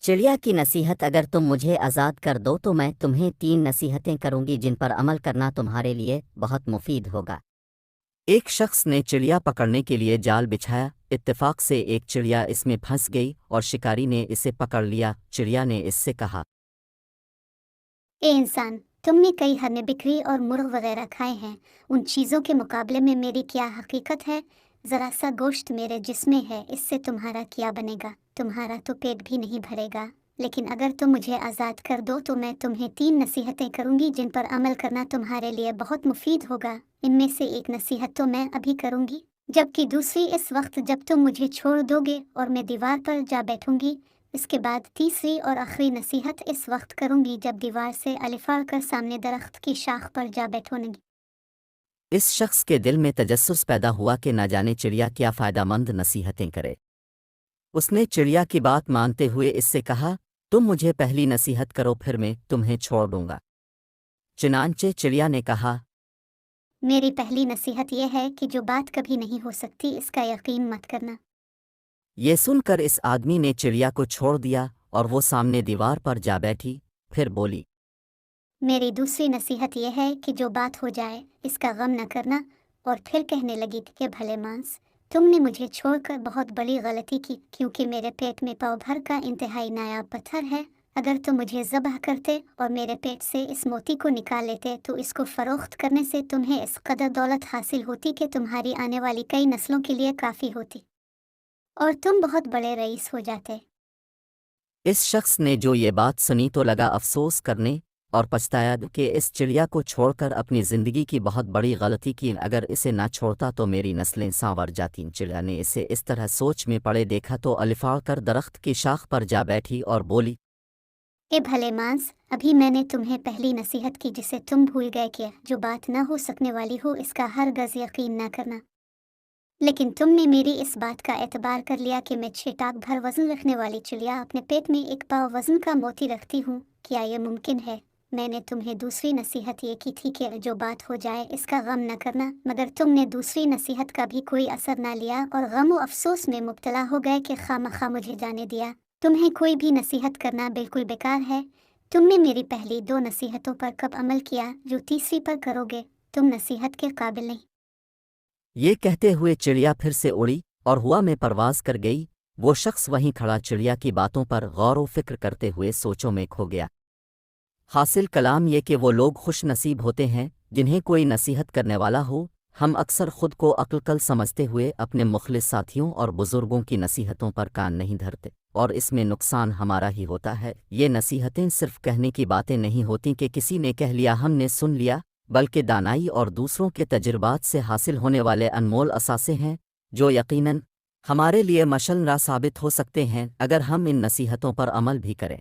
चिड़िया की नसीहत। अगर तुम मुझे आज़ाद कर दो तो मैं तुम्हें 3 नसीहतें करूंगी जिन पर अमल करना तुम्हारे लिए बहुत मुफीद होगा। एक शख्स ने चिड़िया पकड़ने के लिए जाल बिछाया। इत्तेफाक से एक चिड़िया इसमें फंस गई और शिकारी ने इसे पकड़ लिया। चिड़िया ने इससे कहा, ए इंसान, तुमने कई हमें बिक्री और मुर्ग वगैरह खाए हैं। उन चीज़ों के मुकाबले में मेरी क्या हकीकत है? ज़रा सा गोश्त मेरे जिस्म में है, इससे तुम्हारा क्या बनेगा? तुम्हारा तो पेट भी नहीं भरेगा। लेकिन अगर तुम मुझे आज़ाद कर दो तो मैं तुम्हें 3 नसीहतें करूंगी जिन पर अमल करना तुम्हारे लिए बहुत मुफीद होगा। इनमें से एक नसीहत तो मैं अभी करूंगी, जबकि दूसरी इस वक्त जब तुम मुझे छोड़ दोगे और मैं दीवार पर जा बैठूंगी। इसके बाद तीसरी और आखिरी नसीहत इस वक्त करूंगी जब दीवार से अलिफाड़ कर सामने दरख्त की शाख पर जा बैठूंगी। इस शख्स के दिल में तजस्सुस पैदा हुआ कि न जाने चिड़िया क्या फ़ायदामंद नसीहतें करे। उसने चिड़िया की बात मानते हुए इससे कहा, तुम मुझे पहली नसीहत करो, फिर मैं तुम्हें छोड़ दूंगा। चुनांचे चिड़िया ने कहा, मेरी पहली नसीहत यह है कि जो बात कभी नहीं हो सकती इसका यकीन मत करना। ये सुनकर इस आदमी ने चिड़िया को छोड़ दिया और वो सामने दीवार पर जा बैठी। फिर बोली, मेरी दूसरी नसीहत यह है कि जो बात हो जाए इसका गम न करना। और फिर कहने लगी कि भले मांस, तुमने मुझे छोड़कर बहुत बड़ी गलती की, क्योंकि मेरे पेट में पाव भर का इंतहाई नायाब पत्थर है। अगर तुम मुझे ज़बह करते और मेरे पेट से इस मोती को निकाल लेते तो इसको फ़रोख्त करने से तुम्हें इस कदर दौलत हासिल होती कि तुम्हारी आने वाली कई नस्लों के लिए काफ़ी होती और तुम बहुत बड़े रईस हो जाते। इस शख्स ने जो ये बात सुनी तो लगा अफसोस करने और पछताया कि इस चिड़िया को छोड़कर अपनी ज़िंदगी की बहुत बड़ी गलती की। अगर इसे ना छोड़ता तो मेरी नस्लें सांवर जातीं। चिड़िया ने इसे इस तरह सोच में पड़े देखा तो अलिफाड़ कर दरख्त की शाख पर जा बैठी और बोली, ए भले मांस, अभी मैंने तुम्हें पहली नसीहत की जिसे तुम भूल गए कि जो बात ना हो सकने वाली हो इसका हरगज़ यकीन ना करना। लेकिन तुमने मेरी इस बात का एतबार कर लिया कि मैं 6 टाक भर वज़न रखने वाली चिड़िया अपने पेट में 1 पाव वज़न का मोती रखती हूँ। क्या ये मुमकिन है? मैंने तुम्हें दूसरी नसीहत ये की थी कि जो बात हो जाए इसका गम न करना, मगर तुमने दूसरी नसीहत का भी कोई असर ना लिया और गम व अफसोस में मुब्तला हो गए कि खामखा मुझे जाने दिया। तुम्हें कोई भी नसीहत करना बिल्कुल बेकार है। तुमने मेरी पहली 2 नसीहतों पर कब अमल किया जो तीसरी पर करोगे? तुम नसीहत के काबिल नहीं। ये कहते हुए चिड़िया फिर से उड़ी और हवा में परवाज कर गई। वो शख्स वहीं खड़ा चिड़िया की बातों पर गौर व फिक्र करते हुए सोचों में खो गया। हासिल कलाम ये कि वो लोग खुश नसीब होते हैं जिन्हें कोई नसीहत करने वाला हो। हम अक्सर खुद को अक्लकल समझते हुए अपने मुखलिस साथियों और बुज़ुर्गों की नसीहतों पर कान नहीं धरते और इसमें नुकसान हमारा ही होता है। ये नसीहतें सिर्फ कहने की बातें नहीं होती कि किसी ने कह लिया हमने सुन लिया, बल्कि दानाई और दूसरों के तजुर्बात से हासिल होने वाले अनमोल असासे हैं जो यकीनन हमारे लिए मशल राह साबित हो सकते हैं अगर हम इन नसीहतों पर अमल भी करें।